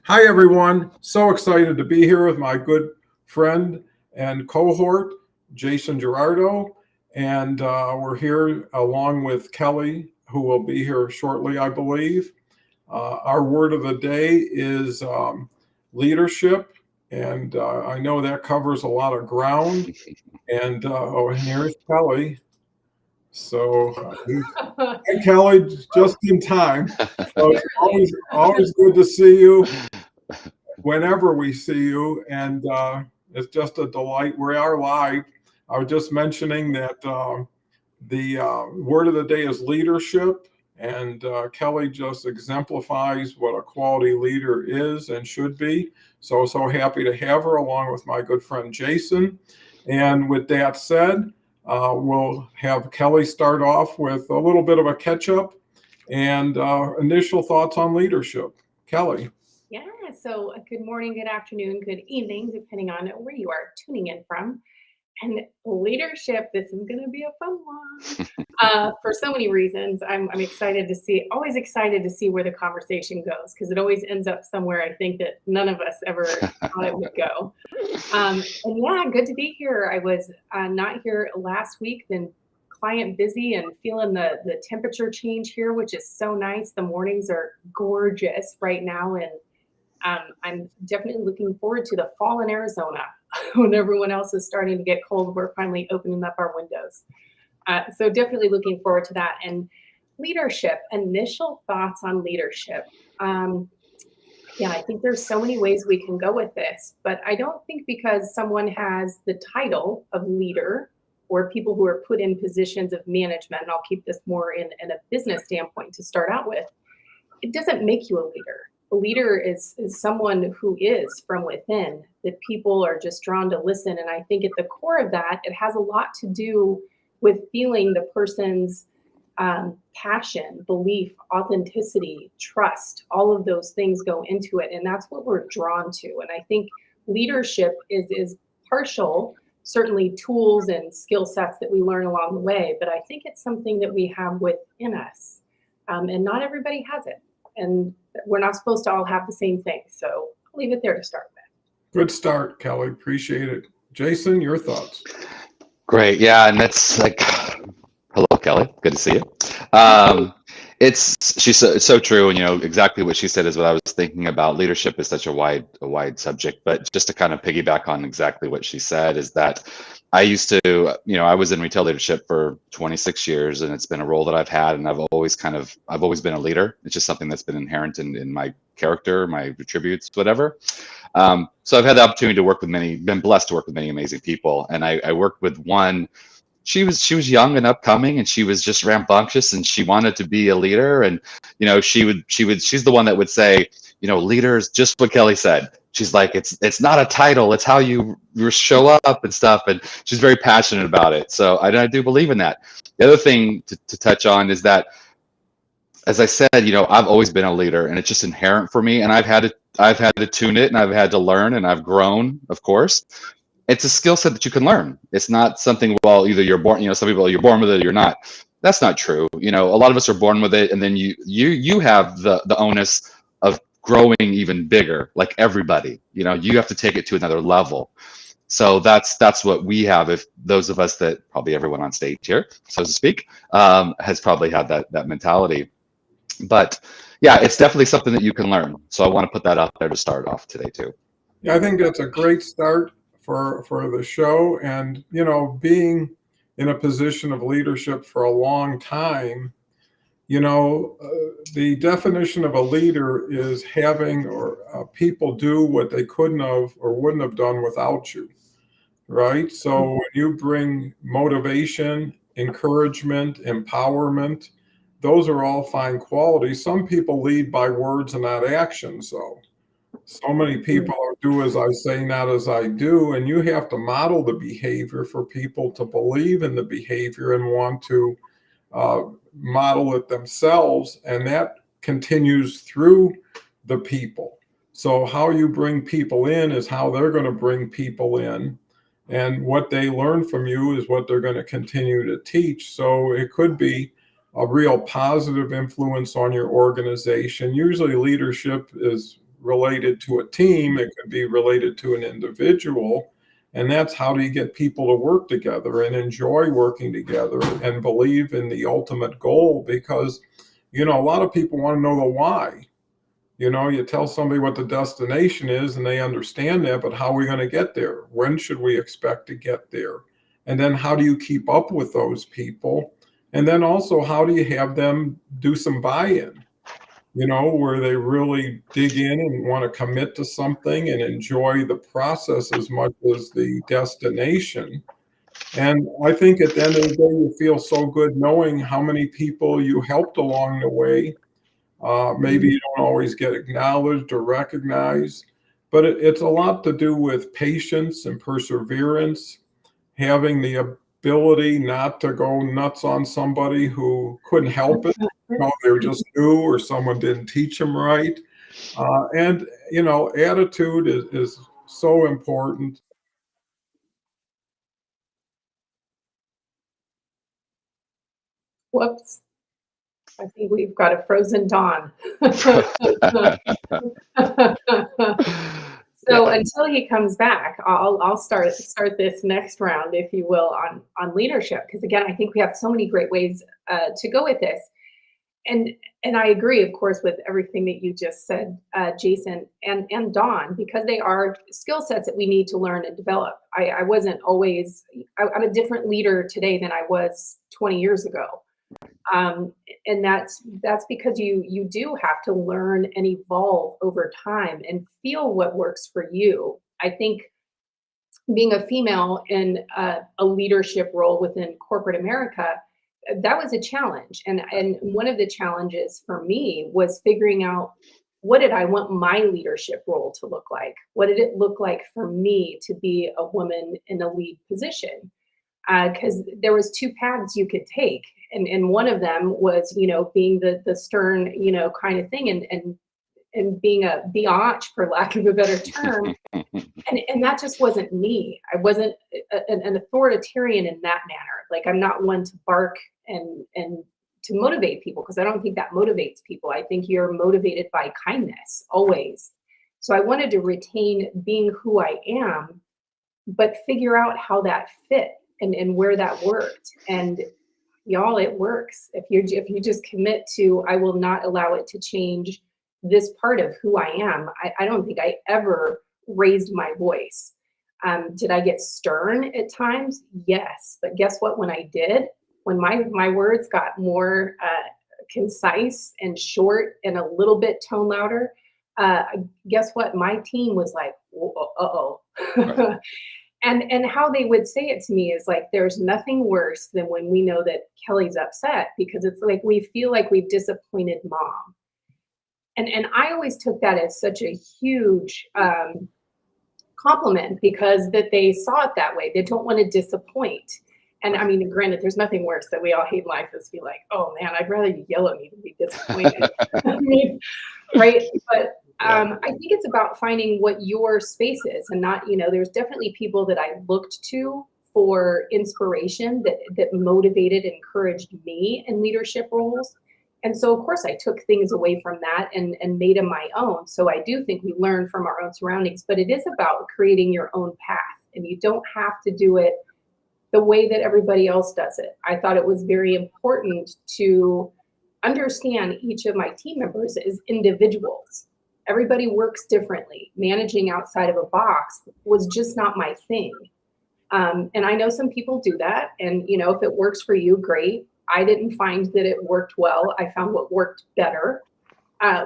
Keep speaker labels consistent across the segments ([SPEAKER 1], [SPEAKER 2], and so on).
[SPEAKER 1] Hi, everyone. So excited to be here with my good friend and cohort, Jason Gerardo. And we're here along with Kelly, who will be here shortly, I believe. Our word of the day is leadership. And I know that covers a lot of ground. And here's Kelly. Hi, Kelly, just in time. So it's always good to see you whenever we see you, and it's just a delight. We are live. I was just mentioning that the word of the day is leadership, and Kelly just exemplifies what a quality leader is and should be. So happy to have her along with my good friend Jason. And with that said, we'll have Kelly start off with a little bit of a catch up and initial thoughts on leadership. Kelly.
[SPEAKER 2] Yeah, so good morning, good afternoon, good evening, depending on where you are tuning in from. And leadership, this is going to be a fun one for so many reasons. I'm excited to see, always excited to see where the conversation goes, because it always ends up somewhere I think that none of us ever thought it would go. And yeah, good to be here. I was not here last week, been client busy and feeling the temperature change here, which is so nice. The mornings are gorgeous right now, and I'm definitely looking forward to the fall in Arizona when everyone else is starting to get cold. We're finally opening up our windows. So definitely looking forward to that. And leadership, initial thoughts on leadership. Yeah, I think there's so many ways we can go with this, but I don't think because someone has the title of leader or people who are put in positions of management, and I'll keep this more in a business standpoint to start out with, it doesn't make you a leader. A leader is someone who is from within, that people are just drawn to listen. And I think at the core of that, it has a lot to do with feeling the person's passion, belief, authenticity, trust. All of those things go into it. And that's what we're drawn to. And I think leadership is partial, certainly tools and skill sets that we learn along the way. But I think it's something that we have within us. And not everybody has it. And we're not supposed to all have the same thing. So I'll leave it there to start with.
[SPEAKER 1] Good start, Kelly. Appreciate it. Jason, your thoughts?
[SPEAKER 3] Great. Yeah. And that's like, hello, Kelly. Good to see you. It's so true. And, exactly what she said is what I was thinking about. Leadership is such a wide subject, but just to kind of piggyback on exactly what she said is that I used to, I was in retail leadership for 26 years, and it's been a role that I've had, and I've always been a leader. It's just something that's been inherent in my character, my attributes, whatever. So I've had the opportunity to been blessed to work with many amazing people. And I worked with one. She was young and upcoming, and she was just rambunctious, and she wanted to be a leader. And she's the one that would say, leaders, just what Kelly said. She's like, it's not a title, it's how you show up and stuff. And she's very passionate about it. So I do believe in that. The other thing to touch on is that, as I said, I've always been a leader, and it's just inherent for me. And I've had to tune it, and I've had to learn, and I've grown, of course. It's a skill set that you can learn. It's not something, well, either you're born, some people, you're born with it or you're not. That's not true. A lot of us are born with it, and then you have the onus of growing even bigger, like everybody. You have to take it to another level. So that's what we have. If those of us that, probably everyone on stage here, so to speak, has probably had that mentality. But yeah, it's definitely something that you can learn. So I want to put that out there to start off today too.
[SPEAKER 1] Yeah, I think that's a great start for the show. And, being in a position of leadership for a long time, the definition of a leader is having people do what they couldn't have or wouldn't have done without you, right? So when you bring motivation, encouragement, empowerment, those are all fine qualities. Some people lead by words and not action. So many people do as I say, not as I do. And you have to model the behavior for people to believe in the behavior and want to model it themselves. And that continues through the people. So how you bring people in is how they're going to bring people in. And what they learn from you is what they're going to continue to teach. So it could be a real positive influence on your organization. Usually leadership is related to a team, it could be related to an individual. And that's how do you get people to work together and enjoy working together and believe in the ultimate goal? Because, a lot of people want to know the why. You tell somebody what the destination is and they understand that, but how are we going to get there? When should we expect to get there? And then how do you keep up with those people? And then also, how do you have them do some buy-in, where they really dig in and want to commit to something and enjoy the process as much as the destination. And I think at the end of the day, you feel so good knowing how many people you helped along the way. Maybe you don't always get acknowledged or recognized, but it's a lot to do with patience and perseverance, having the ability not to go nuts on somebody who couldn't help it. They were just new or someone didn't teach them right. And, attitude is so important.
[SPEAKER 2] Whoops. I think we've got a frozen Dawn. So until he comes back, I'll start this next round, if you will, on leadership. Because again, I think we have so many great ways to go with this. And I agree, of course, with everything that you just said, Jason and Dawn, because they are skill sets that we need to learn and develop. I wasn't always, I'm a different leader today than I was 20 years ago. And that's because you do have to learn and evolve over time and feel what works for you. I think being a female in a leadership role within corporate America, that was a challenge. And one of the challenges for me was figuring out, what did I want my leadership role to look like? What did it look like for me to be a woman in a lead position? Because there was two paths you could take. And one of them was, being the stern, kind of thing and being a biatch, for lack of a better term. And that just wasn't me. I wasn't an authoritarian in that manner. Like, I'm not one to bark and to motivate people, because I don't think that motivates people. I think you're motivated by kindness always. So I wanted to retain being who I am, but figure out how that fit and where that worked. And y'all, it works. If you just commit to, I will not allow it to change this part of who I am. I don't think I ever raised my voice. Did I get stern at times? Yes. But guess what? When I did, when my words got more concise and short and a little bit tone louder, guess what? My team was like, uh-oh. And how they would say it to me is like, there's nothing worse than when we know that Kelly's upset, because it's like we feel like we've disappointed mom. And I always took that as such a huge compliment, because that they saw it that way. They don't want to disappoint. And I mean, granted, there's nothing worse that we all hate in life is be like, oh man, I'd rather you yell at me than be disappointed. I mean, right? But I think it's about finding what your space is, and not, there's definitely people that I looked to for inspiration that motivated and encouraged me in leadership roles. And so, of course, I took things away from that and made them my own. So I do think we learn from our own surroundings, but it is about creating your own path, and you don't have to do it the way that everybody else does it. I thought it was very important to understand each of my team members as individuals. Everybody works differently. Managing outside of a box was just not my thing. And I know some people do that. And, if it works for you, great. I didn't find that it worked well. I found what worked better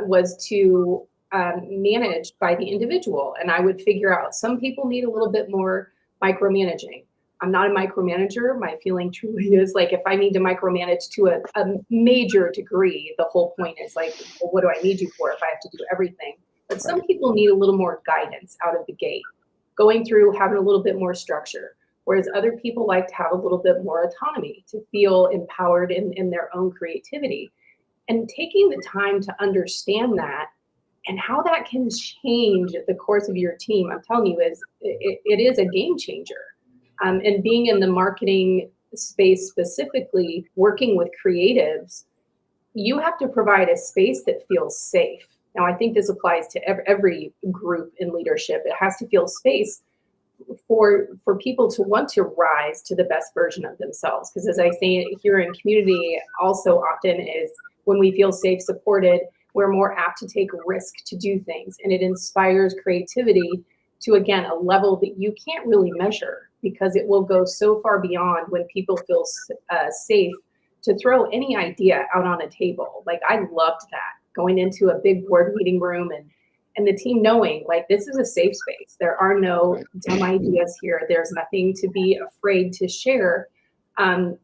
[SPEAKER 2] was to manage by the individual. And I would figure out, some people need a little bit more micromanaging. I'm not a micromanager. My feeling truly is like, if I need to micromanage to a major degree, the whole point is like, well, what do I need you for if I have to do everything? But some people need a little more guidance out of the gate, going through, having a little bit more structure. Whereas other people like to have a little bit more autonomy, to feel empowered in their own creativity. And taking the time to understand that and how that can change the course of your team, I'm telling you, it is a game changer. And being in the marketing space specifically, working with creatives, you have to provide a space that feels safe. Now, I think this applies to every group in leadership. It has to feel space for people to want to rise to the best version of themselves. Because as I say here in community, also often is when we feel safe, supported, we're more apt to take risk to do things, and it inspires creativity to, again, a level that you can't really measure, because it will go so far beyond when people feel safe to throw any idea out on a table. Like, I loved that, going into a big board meeting room and the team knowing, like, this is a safe space. There are no dumb ideas here. There's nothing to be afraid to share.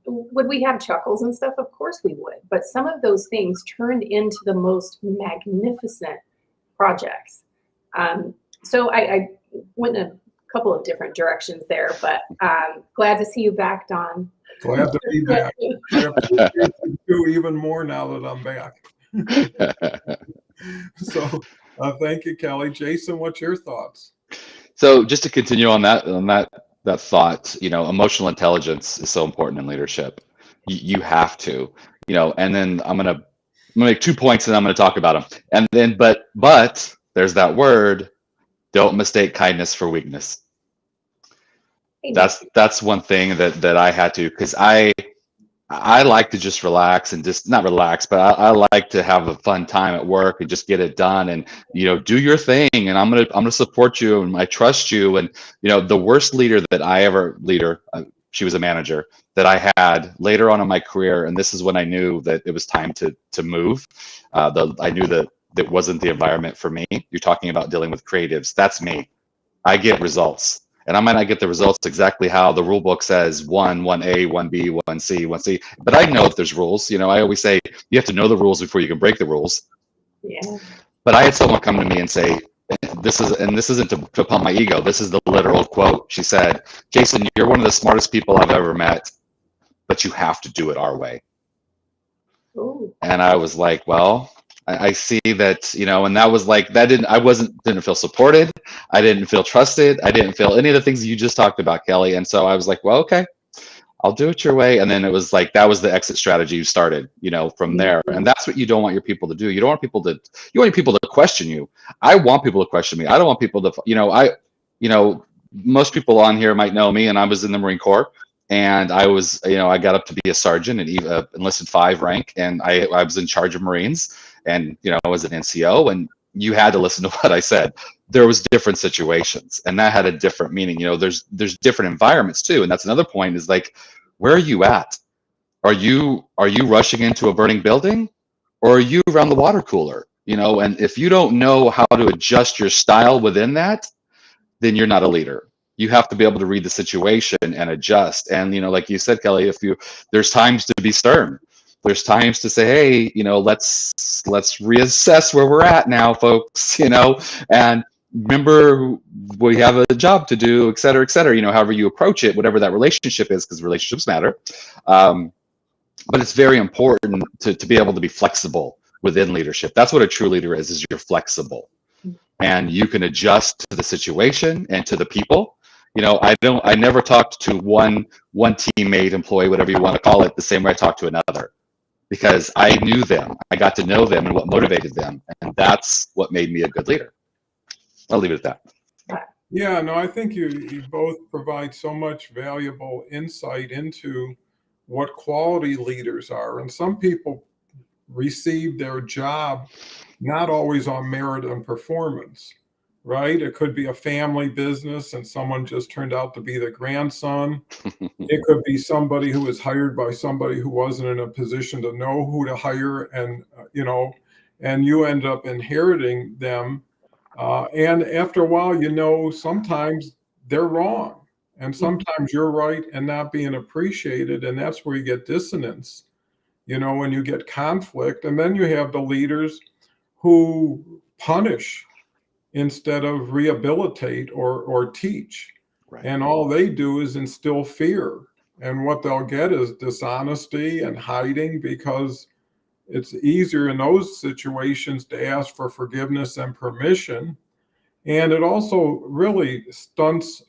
[SPEAKER 2] Would we have chuckles and stuff? Of course we would. But some of those things turned into the most magnificent projects. So I went in a couple of different directions there, but glad to see you back, Don.
[SPEAKER 1] Glad to be back. I appreciate you even more now that I'm back. So thank you, Kelle. Jason, what's your thoughts?
[SPEAKER 3] So just to continue on that thought, emotional intelligence is so important in leadership. You have to, and then I'm gonna make 2 points and I'm gonna talk about them. And then, but there's that word, don't mistake kindness for weakness. That's one thing that I had to, because I like to just relax and just not relax, but I like to have a fun time at work and just get it done and, do your thing. And I'm going to support you and I trust you. And, the worst leader that I ever she was a manager that I had later on in my career. And this is when I knew that it was time to move. I knew that it wasn't the environment for me. You're talking about dealing with creatives. That's me. I get results. And I might not get the results exactly how the rule book says 1A, 1B, 1C, 1C. But I know if there's rules. I always say you have to know the rules before you can break the rules.
[SPEAKER 2] Yeah.
[SPEAKER 3] But I had someone come to me and say, this isn't to pump my ego. This is the literal quote. She said, Jason, you're one of the smartest people I've ever met, but you have to do it our way.
[SPEAKER 2] Ooh.
[SPEAKER 3] And I was like, well, I see that, and that was like, that didn't feel supported. I didn't feel trusted. I didn't feel any of the things you just talked about, Kelle. And so I was like, well, okay, I'll do it your way. And then it was like, that was the exit strategy you started, from there. And that's what you don't want your people to do. You want people to question you. I want people to question me. I don't want people to, most people on here might know me, and I was in the Marine Corps. And I was, I got up to be a sergeant and enlisted 5 rank, and I was in charge of Marines, and I was an NCO, and you had to listen to what I said. There was different situations, and that had a different meaning. There's different environments too, and that's another point. Is like, where are you at? Are you rushing into a burning building, or are you around the water cooler? And if you don't know how to adjust your style within that, then you're not a leader. You have to be able to read the situation and adjust. And, like you said, Kelle, there's times to be stern. There's times to say, hey, let's reassess where we're at now, folks, and remember we have a job to do, et cetera, however you approach it, whatever that relationship is, because relationships matter. But it's very important to be able to be flexible within leadership. That's what a true leader is you're flexible. And you can adjust to the situation and to the people. I never talked to one teammate, employee, whatever you want to call it, the same way I talked to another, because I knew them. I got to know them and what motivated them. And that's what made me a good leader. I'll leave it at that.
[SPEAKER 1] Yeah, no, I think you both provide so much valuable insight into what quality leaders are. And some people receive their job not always on merit and performance, right? It could be a family business and someone just turned out to be the grandson. It could be somebody who was hired by somebody who wasn't in a position to know who to hire, and and you end up inheriting them. And after a while, sometimes they're wrong, and sometimes you're right and not being appreciated, and that's where you get dissonance. When you get conflict, and then you have the leaders who punish instead of rehabilitate or teach.
[SPEAKER 3] Right.
[SPEAKER 1] And all they do is instill fear. And what they'll get is dishonesty and hiding, because it's easier in those situations to ask for forgiveness and permission. And it also really stunts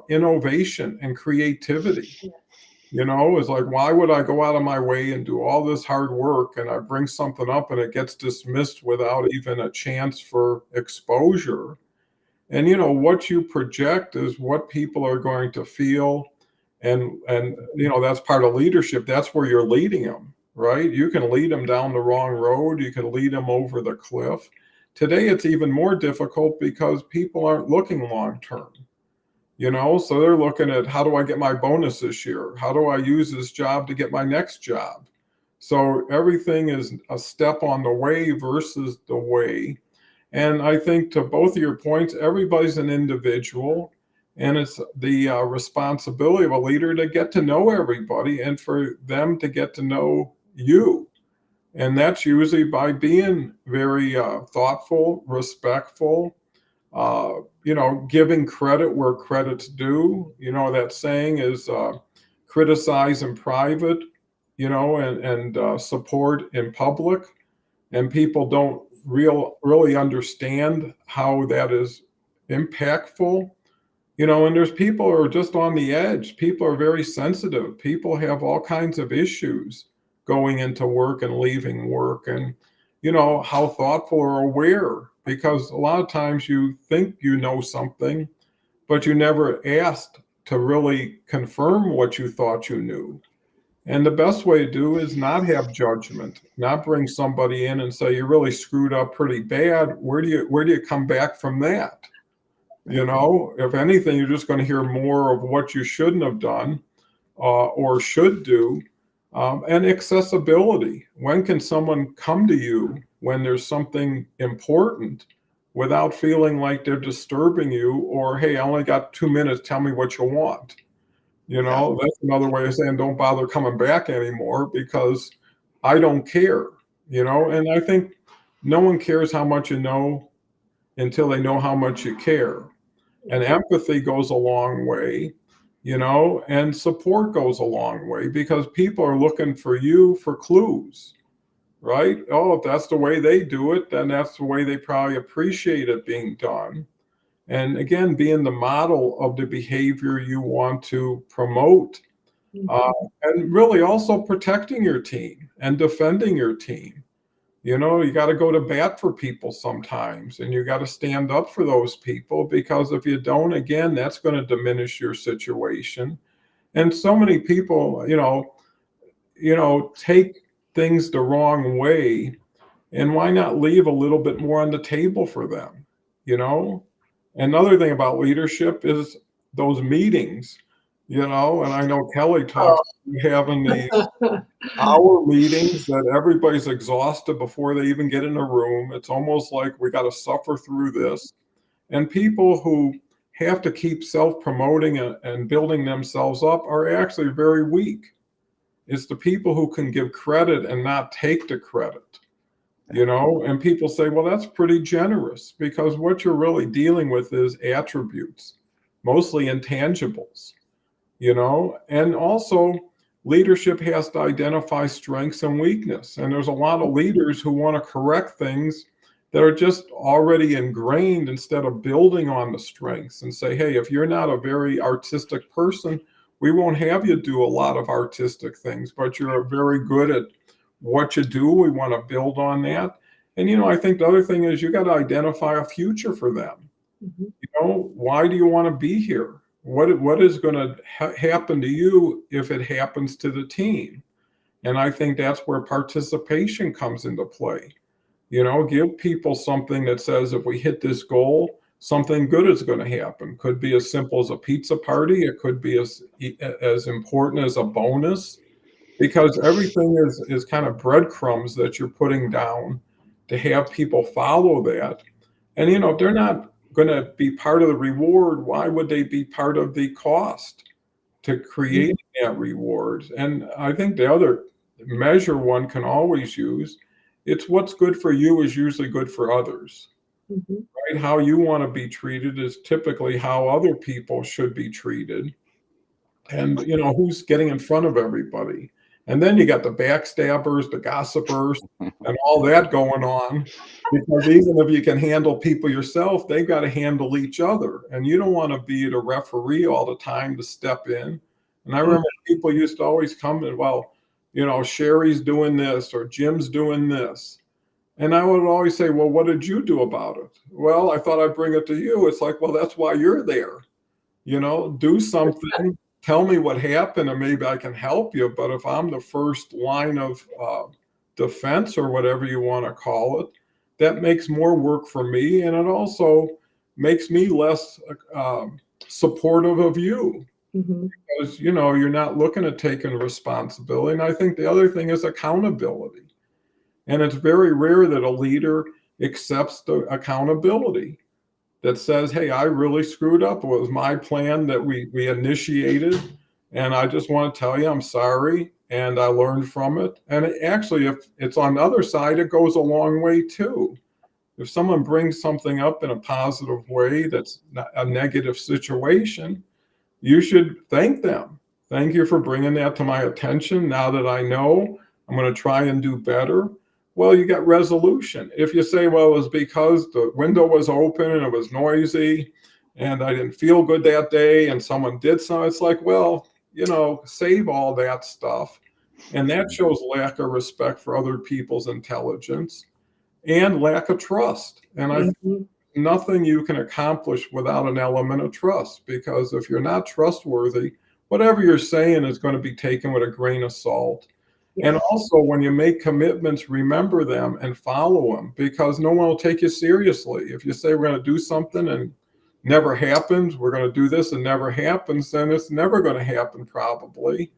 [SPEAKER 1] innovation and creativity. It's like, why would I go out of my way and do all this hard work and I bring something up and it gets dismissed without even a chance for exposure? And what you project is what people are going to feel. And that's part of leadership. That's where you're leading them, right? You can lead them down the wrong road. You can lead them over the cliff. Today, it's even more difficult because people aren't looking long term. So they're looking at, how do I get my bonus this year? How do I use this job to get my next job? So everything is a step on the way versus the way. And I think, to both of your points, everybody's an individual, and it's the responsibility of a leader to get to know everybody and for them to get to know you. And that's usually by being very thoughtful, respectful, giving credit where credit's due. That saying is criticize in private, and support in public. And people don't really understand how that is impactful. And there's people who are just on the edge. People are very sensitive. People have all kinds of issues going into work and leaving work, and how thoughtful or aware, because a lot of times you think you know something, but you never asked to really confirm what you thought you knew. And the best way to do is not have judgment, not bring somebody in and say, you really screwed up pretty bad. Where do you come back from that? If anything, you're just going to hear more of what you shouldn't have done or should do. And accessibility. When can someone come to you when there's something important without feeling like they're disturbing you, or, hey, I only got 2 minutes, tell me what you want? That's another way of saying, don't bother coming back anymore because I don't care. And I think no one cares how much you know until they know how much you care. And empathy goes a long way. And support goes a long way, because people are looking for you for clues, right? Oh, if that's the way they do it, then that's the way they probably appreciate it being done. And again, being the model of the behavior you want to promote, and really also protecting your team and defending your team. You got to go to bat for people sometimes, and you got to stand up for those people, because if you don't, again, that's going to diminish your situation. And so many people, take things the wrong way, and why not leave a little bit more on the table for them? Another thing about leadership is those meetings, and I know Kelle talks having these hour meetings that everybody's exhausted before they even get in a room. It's almost like we got to suffer through this. And people who have to keep self-promoting and building themselves up are actually very weak. It's the people who can give credit and not take the credit. And people say, well, that's pretty generous, because what you're really dealing with is attributes, mostly intangibles, and also leadership has to identify strengths and weakness. And there's a lot of leaders who want to correct things that are just already ingrained, instead of building on the strengths and say, hey, if you're not a very artistic person, we won't have you do a lot of artistic things, but you're very good at what you do. We want to build on that. And, I think the other thing is you got to identify a future for them. Why do you want to be here? What is going to happen to you if it happens to the team? And I think that's where participation comes into play. Give people something that says, if we hit this goal, something good is going to happen. Could be as simple as a pizza party. It could be as important as a bonus, because everything is kind of breadcrumbs that you're putting down to have people follow that. And, if they're not going to be part of the reward, why would they be part of the cost to create that reward? And I think the other measure one can always use, it's what's good for you is usually good for others. Right? How you want to be treated is typically how other people should be treated. And, who's getting in front of everybody. And then you got the backstabbers, the gossipers, and all that going on. Because even if you can handle people yourself, they've got to handle each other. And you don't want to be the referee all the time to step in. And I remember people used to always come and, well, Sherry's doing this or Jim's doing this. And I would always say, well, what did you do about it? Well, I thought I'd bring it to you. It's like, well, that's why you're there. Do something, tell me what happened, and maybe I can help you. But if I'm the first line of defense or whatever you want to call it, that makes more work for me. And it also makes me less supportive of you. Because, you're not looking at taking responsibility. And I think the other thing is accountability. And it's very rare that a leader accepts the accountability that says, hey, I really screwed up. It was my plan that we initiated. And I just want to tell you, I'm sorry. And I learned from it. And actually, if it's on the other side, it goes a long way too. If someone brings something up in a positive way that's not a negative situation, you should thank them. Thank you for bringing that to my attention. Now that I know, I'm going to try and do better. Well, you got resolution. If you say, well, it was because the window was open and it was noisy and I didn't feel good that day and someone did something, it's like, well, save all that stuff. And that shows lack of respect for other people's intelligence and lack of trust. And I think nothing you can accomplish without an element of trust, because if you're not trustworthy, whatever you're saying is going to be taken with a grain of salt. And also, when you make commitments, remember them and follow them, because no one will take you seriously. If you say we're going to do something and never happens, we're going to do this and never happens, then it's never going to happen probably.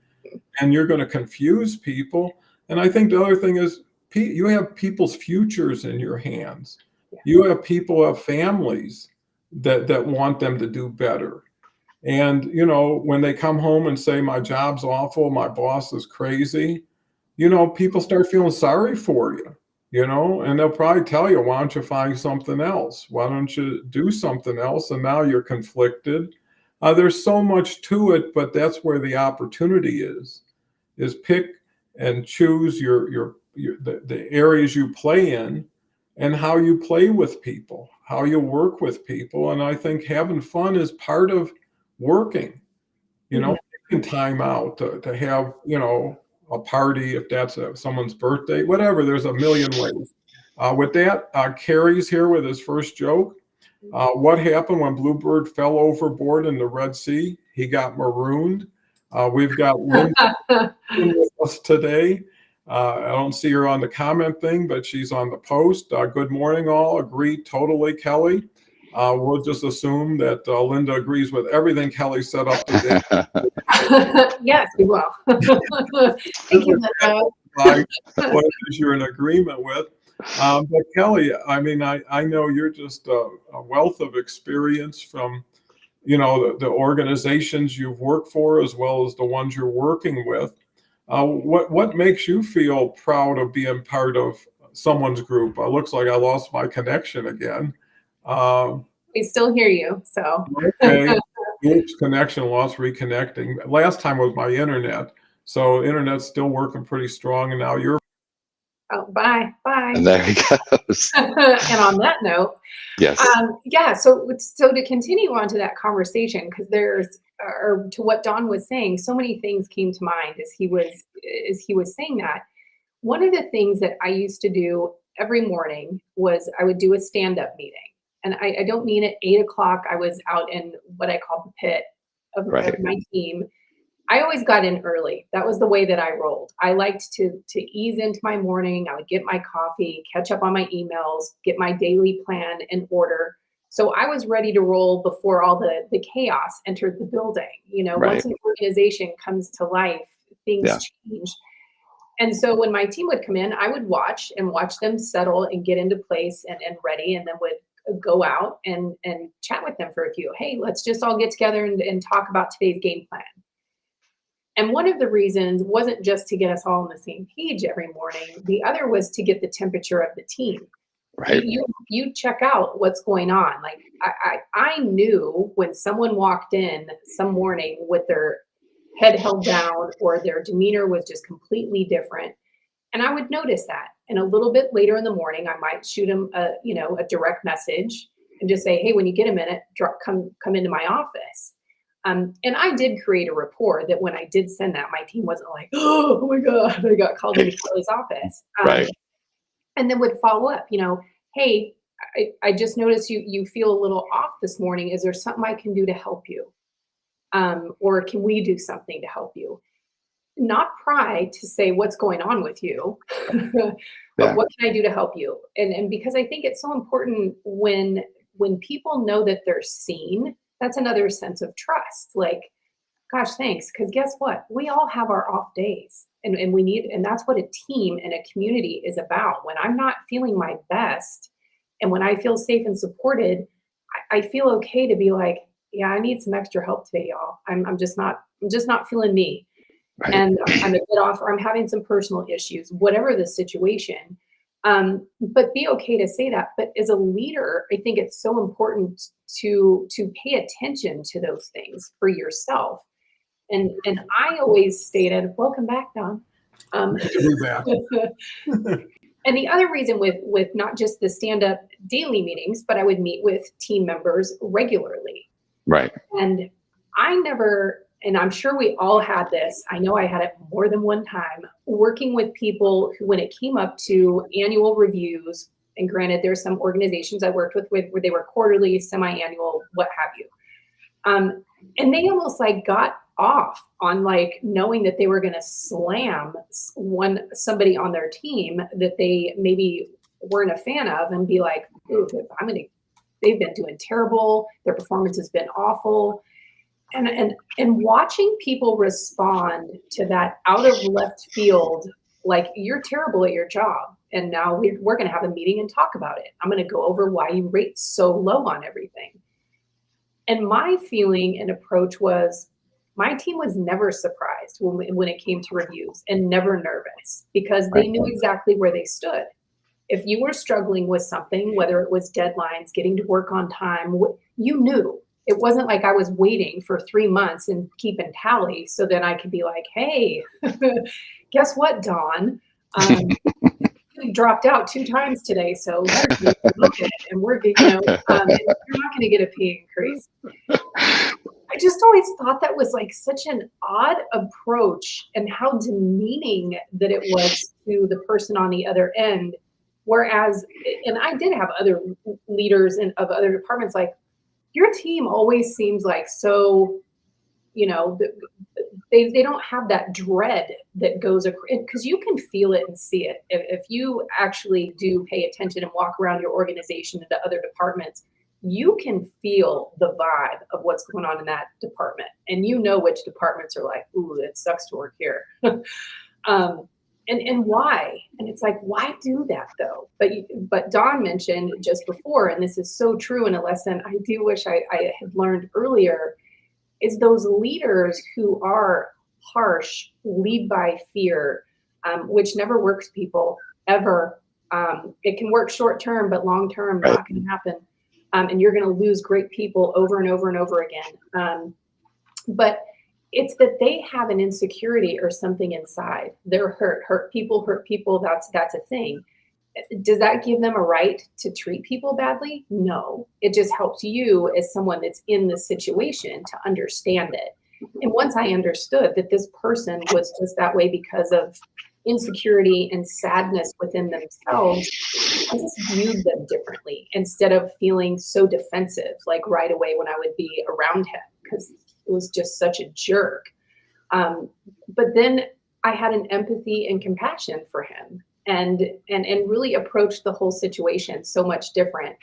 [SPEAKER 1] And you're going to confuse people. And I think the other thing is you have people's futures in your hands. You have people who have families that want them to do better. And, when they come home and say, my job's awful, my boss is crazy, people start feeling sorry for you, and they'll probably tell you, why don't you find something else? Why don't you do something else? And now you're conflicted. There's so much to it, but that's where the opportunity is pick and choose the areas you play in and how you play with people, how you work with people. And I think having fun is part of working, taking time out to have, a party, if that's someone's birthday, whatever. There's a million ways. With that, Carrie's here with his first joke. What happened when Bluebird fell overboard in the Red Sea? He got marooned. We've got Linda with us today. I don't see her on the comment thing, but she's on the post. Good morning, all. Agree totally, Kelly. We'll just assume that Linda agrees with everything Kelly said up to date.
[SPEAKER 2] Yes, we will. Thank you, Linda.
[SPEAKER 1] What you're in agreement with. But Kelly, I mean, I know you're just a wealth of experience from, the organizations you've worked for, as well as the ones you're working with. What makes you feel proud of being part of someone's group? Looks like I lost my connection again.
[SPEAKER 2] We still hear you, so.
[SPEAKER 1] Okay. Oops, connection lost, reconnecting. Last time was my internet. So internet's still working pretty strong, and now you're.
[SPEAKER 2] Oh, bye.
[SPEAKER 3] And there he goes.
[SPEAKER 2] And on that note,
[SPEAKER 3] yes.
[SPEAKER 2] So to continue on to that conversation, because or to what Don was saying, so many things came to mind as he was saying that. One of the things that I used to do every morning was I would do a stand-up meeting. And I don't mean at 8 o'clock. I was out in what I call the pit of my team. I always got in early. That was the way that I rolled. I liked to ease into my morning. I would get my coffee, catch up on my emails, get my daily plan in order. So I was ready to roll before all the chaos entered the building. Once an organization comes to life, things change. And so when my team would come in, I would watch them settle and get into place and ready, and then would go out and chat with them for a few. Hey, let's just all get together and talk about today's game plan. And one of the reasons wasn't just to get us all on the same page every morning. The other was to get the temperature of the team.
[SPEAKER 3] Right.
[SPEAKER 2] You check out what's going on. Like I knew when someone walked in some morning with their head held down or their demeanor was just completely different. And I would notice that. And a little bit later in the morning, I might shoot them a direct message and just say, hey, when you get a minute, come into my office. And I did create a rapport that when I did send that, my team wasn't like, oh my God, I got called into Kelly's office.
[SPEAKER 3] Right.
[SPEAKER 2] And then would follow up, hey, I just noticed you feel a little off this morning. Is there something I can do to help you? Or can we do something to help you? Not pry to say what's going on with you, but what can I do to help you? And because I think it's so important when people know that they're seen, that's another sense of trust. Like, gosh, thanks. Because guess what? We all have our off days, and that's what a team and a community is about. When I'm not feeling my best, and when I feel safe and supported, I feel okay to be like, yeah, I need some extra help today, y'all. I'm just not feeling me.
[SPEAKER 3] Right.
[SPEAKER 2] And I'm a bit off, or I'm having some personal issues, whatever the situation. But be okay to say that. But as a leader, I think it's so important to pay attention to those things for yourself. And I always stated, welcome back, Don. And the other reason with not just the stand-up daily meetings, but I would meet with team members regularly.
[SPEAKER 3] Right.
[SPEAKER 2] And and I'm sure we all had this, I know I had it more than one time, working with people who, when it came up to annual reviews, and granted, there's some organizations I worked with where they were quarterly, semi-annual, what have you. And they almost like got off on like knowing that they were going to slam somebody on their team that they maybe weren't a fan of and be like, ooh, they've been doing terrible. Their performance has been awful. And watching people respond to that out of left field, like, you're terrible at your job. And now we're going to have a meeting and talk about it. I'm going to go over why you rate so low on everything. And my feeling and approach was, my team was never surprised when it came to reviews, and never nervous, because they knew exactly where they stood. If you were struggling with something, whether it was deadlines, getting to work on time, you knew. It wasn't like I was waiting for 3 months and keeping tally so then I could be like, hey, guess what, Dawn? You dropped out 2 times today, so you're and we're you're not going to get a pay increase. I just always thought that was like such an odd approach, and how demeaning that it was to the person on the other end. Whereas, and I did have other leaders of other departments like, your team always seems like so, they don't have that dread that goes across, because you can feel it and see it. If you actually do pay attention and walk around your organization into other departments, you can feel the vibe of what's going on in that department. And which departments are like, ooh, it sucks to work here. And why? And it's like, why do that though? But Dawn mentioned just before, and this is so true, in a lesson I do wish I had learned earlier, is those leaders who are harsh, lead by fear, which never works, people, ever. It can work short term, but long term, not going to happen. And you're going to lose great people over and over and over again. But it's that they have an insecurity or something inside. They're hurt people, that's a thing. Does that give them a right to treat people badly? No, it just helps you as someone that's in the situation to understand it. And once I understood that this person was just that way because of insecurity and sadness within themselves, I just viewed them differently, instead of feeling so defensive, like right away when I would be around him, because it was just such a jerk. But then I had an empathy and compassion for him, and really approached the whole situation so much different,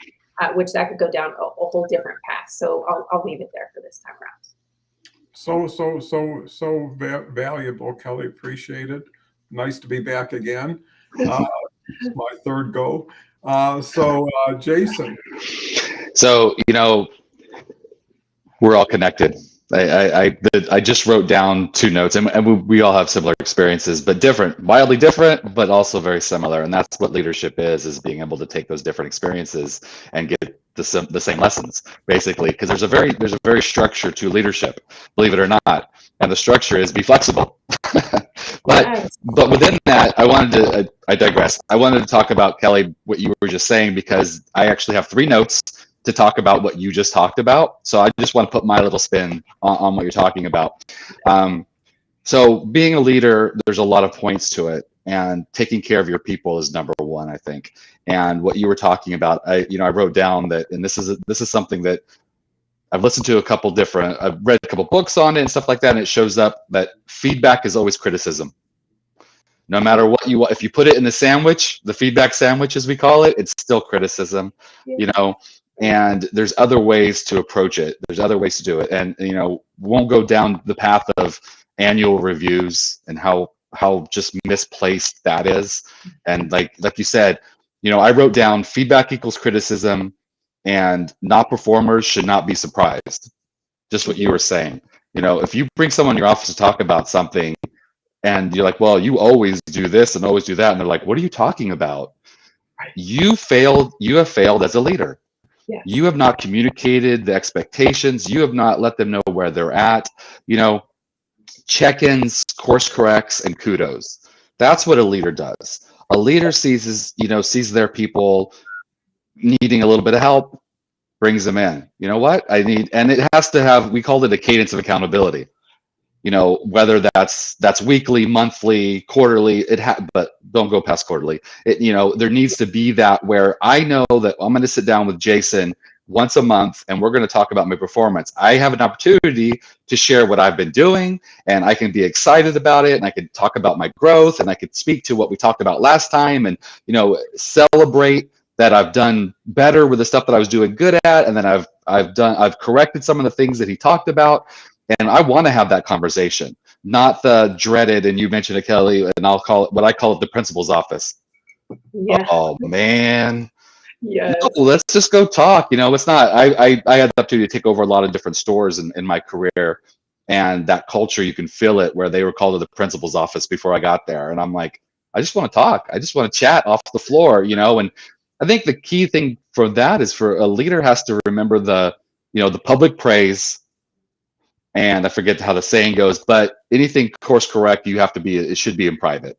[SPEAKER 2] which that could go down a whole different path. So I'll leave it there for this time around.
[SPEAKER 1] So valuable, Kelly. Appreciate it. Nice to be back again. It's my third go. Jason.
[SPEAKER 3] So, we're all connected. I just wrote down 2 notes, and we all have similar experiences, but different, wildly different, but also very similar. And that's what leadership is being able to take those different experiences and get the same lessons, basically, because there's a very structure to leadership, believe it or not. And the structure is be flexible. But within that, I digress. I wanted to talk about, Kelly, what you were just saying, because I actually have 3 notes to talk about what you just talked about. So I just want to put my little spin on what you're talking about. So being a leader, there's a lot of points to it, and taking care of your people is number one, I think. And what you were talking about, I wrote down that, and this is something that I've listened to I've read a couple books on it and stuff like that, and it shows up that feedback is always criticism. No matter what you want, if you put it in the sandwich, the feedback sandwich as we call it, it's still criticism, and there's other ways to approach it. There's other ways to do it. And, won't go down the path of annual reviews and how just misplaced that is. And like you said, I wrote down feedback equals criticism, and not performers should not be surprised. Just what you were saying. If you bring someone in your office to talk about something and you're like, well, you always do this and always do that, and they're like, what are you talking about? You have failed as a leader. Yes. You have not communicated the expectations. You have not let them know where they're at. Check-ins, course corrects, and kudos. That's what a leader does. A leader sees their people needing a little bit of help, brings them in. You know what? And it has to have, we called it a cadence of accountability. Whether that's weekly, monthly, quarterly, but don't go past quarterly. There needs to be that where I know that I'm going to sit down with Jason once a month and we're going to talk about my performance. I have an opportunity to share what I've been doing, and I can be excited about it, and I can talk about my growth, and I could speak to what we talked about last time, and celebrate that I've done better with the stuff that I was doing good at, and then I've corrected some of the things that he talked about. And I want to have that conversation, not the dreaded, and you mentioned it, Kelly, and I call it the principal's office. Yeah. Oh man. Yes. No, let's just go talk. It's not, I had the opportunity to take over a lot of different stores in my career, and that culture, you can feel it, where they were called to the principal's office before I got there. And I'm like, I just want to talk. I just want to chat off the floor, and I think the key thing for that is for a leader has to remember the public praise. And I forget how the saying goes, but anything course correct, it should be in private.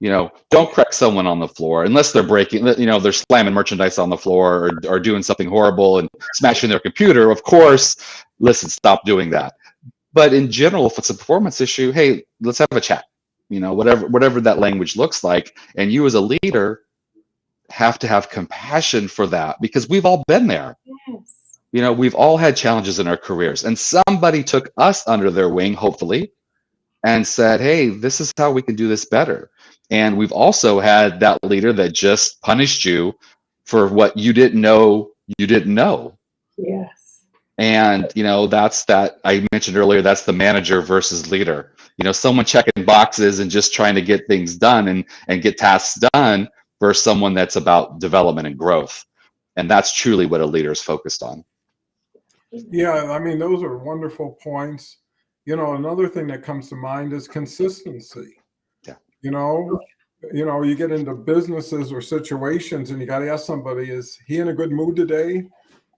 [SPEAKER 3] Don't correct someone on the floor unless they're they're slamming merchandise on the floor or doing something horrible and smashing their computer. Of course, listen, stop doing that. But in general, if it's a performance issue, hey, let's have a chat. Whatever that language looks like. And you as a leader have to have compassion for that, because we've all been there. Yes. We've all had challenges in our careers, and somebody took us under their wing, hopefully, and said, hey, this is how we can do this better. And we've also had that leader that just punished you for what you didn't know you didn't know. Yes. And, that's that I mentioned earlier, that's the manager versus leader. Someone checking boxes and just trying to get things done and get tasks done versus someone that's about development and growth. And that's truly what a leader is focused on.
[SPEAKER 1] Yeah, I mean, those are wonderful points. Another thing that comes to mind is consistency. Yeah. You get into businesses or situations and you got to ask somebody, is he in a good mood today?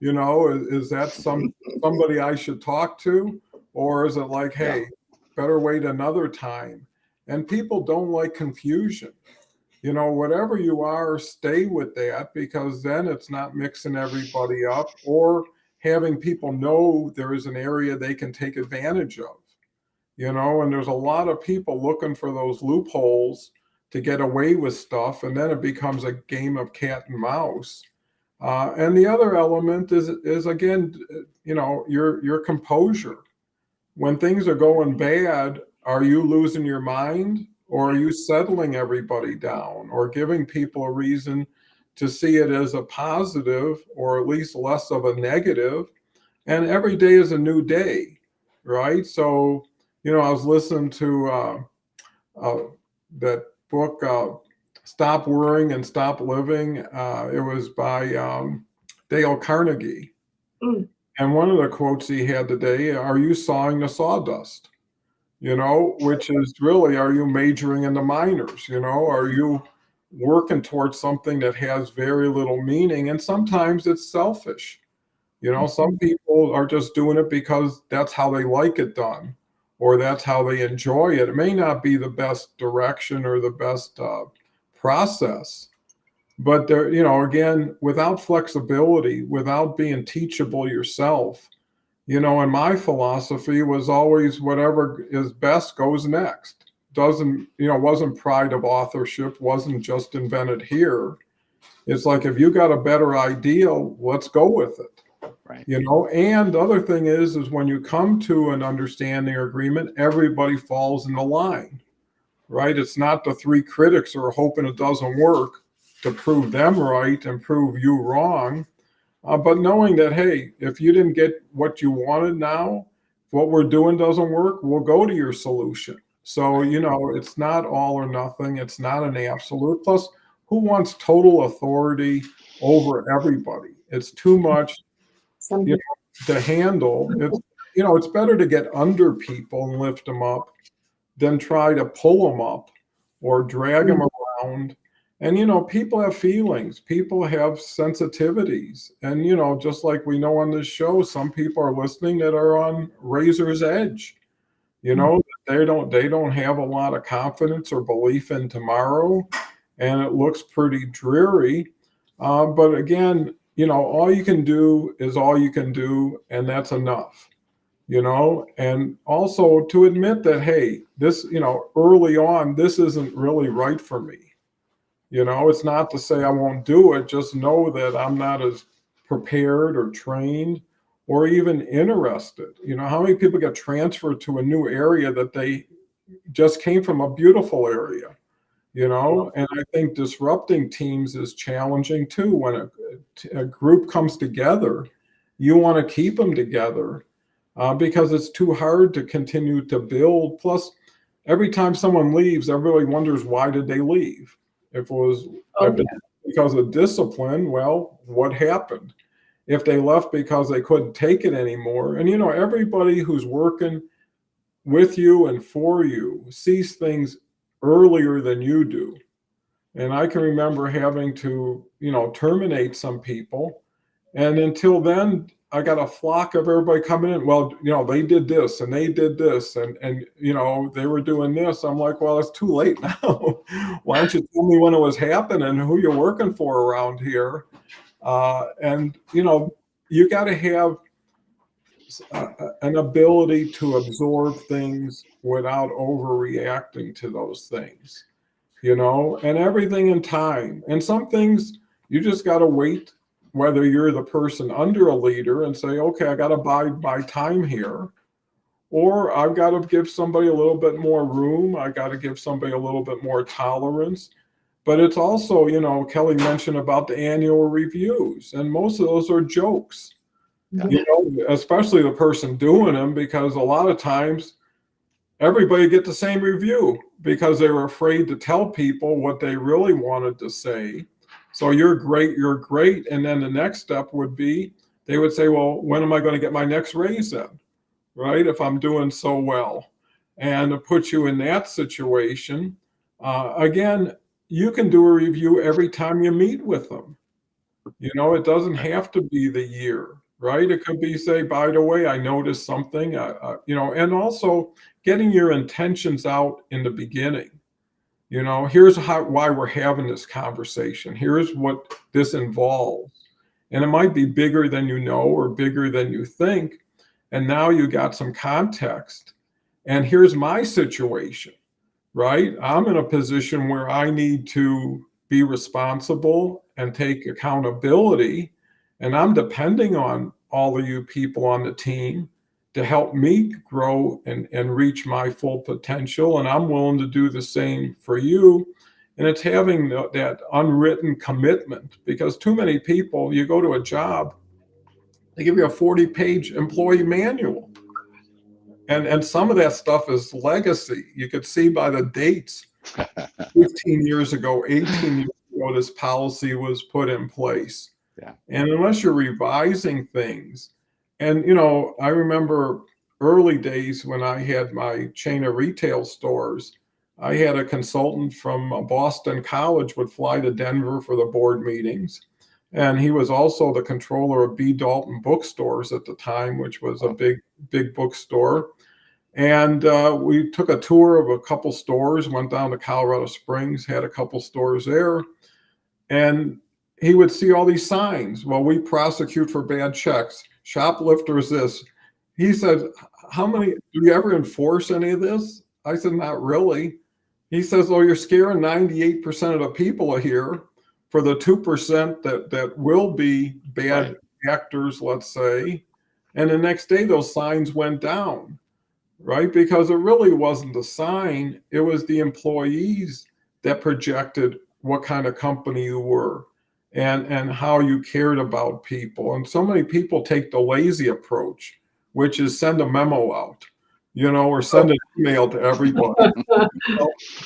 [SPEAKER 1] Is that somebody I should talk to? Or is it like, hey, better wait another time? And people don't like confusion. Whatever you are, stay with that, because then it's not mixing everybody up or having people know there is an area they can take advantage of, and there's a lot of people looking for those loopholes to get away with stuff. And then it becomes a game of cat and mouse. And the other element is again, your composure. When things are going bad, are you losing your mind, or are you settling everybody down, or giving people a reason to see it as a positive, or at least less of a negative? And every day is a new day, right? So, I was listening to that book, Stop Worrying and Stop Living. It was by Dale Carnegie. Mm. And one of the quotes he had today, are you sawing the sawdust? Which is really, are you majoring in the minors? Are you working towards something that has very little meaning? And sometimes it's selfish. Some people are just doing it because that's how they like it done, or that's how they enjoy it. It may not be the best direction or the best process, But there, again, without flexibility, without being teachable yourself, and my philosophy was always whatever is best goes next. Wasn't pride of authorship, wasn't just invented here. It's like, if you got a better idea, let's go with it.
[SPEAKER 3] Right.
[SPEAKER 1] And the other thing is when you come to an understanding or agreement, everybody falls in the line, right? It's not the three critics who are hoping it doesn't work to prove them right and prove you wrong. But knowing that, hey, if you didn't get what you wanted now, what we're doing doesn't work, we'll go to your solution. So, it's not all or nothing. It's not an absolute. Plus, who wants total authority over everybody? It's too much to handle. It's better to get under people and lift them up than try to pull them up or drag them around. And people have feelings, people have sensitivities, and just like we know on this show, some people are listening that are on razor's edge. They don't have a lot of confidence or belief in tomorrow, and it looks pretty dreary. But again, all you can do is all you can do, and that's enough. And also to admit that, hey, this, early on, this isn't really right for me. It's not to say I won't do it, just know that I'm not as prepared or trained or even interested. How many people get transferred to a new area that they just came from a beautiful area? And I think disrupting teams is challenging too. When a group comes together, you want to keep them together because it's too hard to continue to build. Plus, every time someone leaves, everybody wonders, why did they leave? If it was because of discipline, well, what happened? If they left because they couldn't take it anymore. And, everybody who's working with you and for you sees things earlier than you do. And I can remember having to, terminate some people. And until then, I got a flock of everybody coming in. Well, they did this and they did this and they were doing this. I'm like, well, it's too late now. Why don't you tell me when it was happening, who you're working for around here? And you got to have an ability to absorb things without overreacting to those things, and everything in time. And some things you just got to wait, whether you're the person under a leader and say, okay, I got to abide by time here, or I've got to give somebody a little bit more room. I got to give somebody a little bit more tolerance. But it's also, Kelly mentioned about the annual reviews, and most of those are jokes, especially the person doing them, because a lot of times everybody get the same review because they were afraid to tell people what they really wanted to say. So you're great. And then the next step would be, they would say, well, when am I going to get my next raise then? Right? If I'm doing so well. And to put you in that situation, again, you can do a review every time you meet with them. It doesn't have to be the year, right? It could be, say, by the way, I noticed something, and also getting your intentions out in the beginning. Here's why we're having this conversation. Here's what this involves. And it might be bigger than you know or bigger than you think. And now you got some context. And here's my situation, right? I'm in a position where I need to be responsible and take accountability. And I'm depending on all of you people on the team to help me grow and reach my full potential. And I'm willing to do the same for you. And it's having that unwritten commitment, because too many people, you go to a job, they give you a 40-page employee manual. And some of that stuff is legacy. You could see by the dates, 15 years ago, 18 years ago, this policy was put in place.
[SPEAKER 3] Yeah.
[SPEAKER 1] And unless you're revising things, and, I remember early days when I had my chain of retail stores, I had a consultant from Boston College would fly to Denver for the board meetings. And he was also the controller of B. Dalton Bookstores at the time, which was a big bookstore. And we took a tour of a couple stores, went down to Colorado Springs, had a couple stores there. And he would see all these signs. Well, we prosecute for bad checks. Shoplifters this. He said, how many, do you ever enforce any of this? I said, not really. He says, oh, you're scaring 98% of the people here for the 2% that will be bad actors, let's say. And the next day, those signs went down, right? Because it really wasn't the sign. It was the employees that projected what kind of company you were and how you cared about people. And so many people take the lazy approach, which is send a memo out, or send an email to everybody.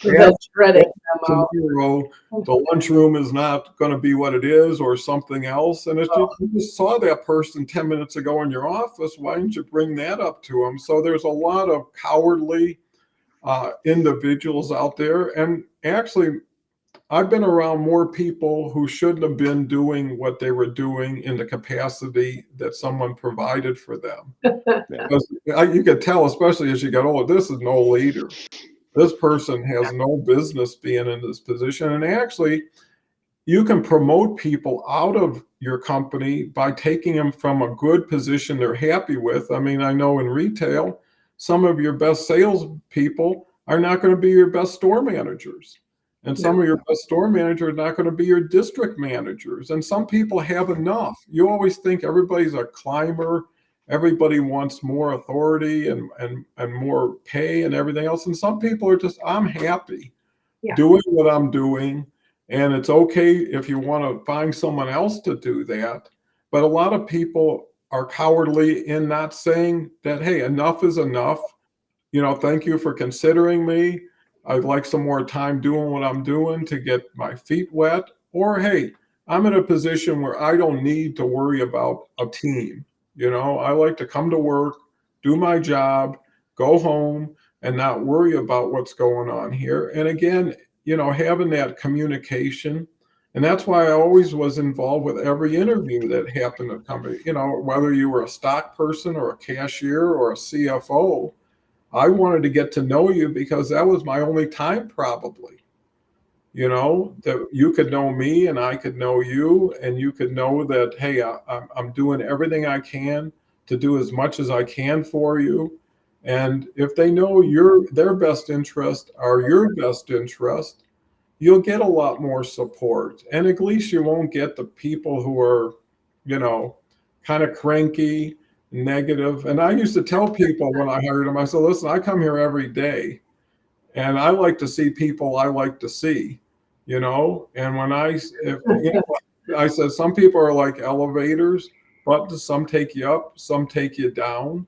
[SPEAKER 2] The dreaded memo.
[SPEAKER 1] Tomorrow, the lunchroom is not going to be what it is, or something else. And it's just, you just saw that person 10 minutes ago in your office. Why didn't you bring that up to them? So there's a lot of cowardly individuals out there. And actually, I've been around more people who shouldn't have been doing what they were doing in the capacity that someone provided for them. Because you could tell, especially as you get older, this is no leader. This person has no business being in this position. And actually, you can promote people out of your company by taking them from a good position they're happy with. I mean, I know in retail, some of your best salespeople are not going to be your best store managers. And some of your best store managers are not going to be your district managers. And some people have enough. You always think everybody's a climber. Everybody wants more authority and more pay and everything else. And some people are just, I'm happy doing what I'm doing. And it's okay if you want to find someone else to do that. But a lot of people are cowardly in not saying that, hey, enough is enough. Thank you for considering me. I'd like some more time doing what I'm doing to get my feet wet. Or, hey, I'm in a position where I don't need to worry about a team. I like to come to work, do my job, go home, and not worry about what's going on here. And again, having that communication. And that's why I always was involved with every interview that happened at a company. Whether you were a stock person or a cashier or a CFO, I wanted to get to know you because that was my only time probably. That you could know me and I could know you, and you could know that, hey, I'm doing everything I can to do as much as I can for you. And if they know their best interest are your best interest, you'll get a lot more support. And at least you won't get the people who are, kind of cranky, negative. And I used to tell people when I hired them, I said, listen, I come here every day and I like to see people I like to see, and when I said, some people are like elevators, but some take you up, some take you down.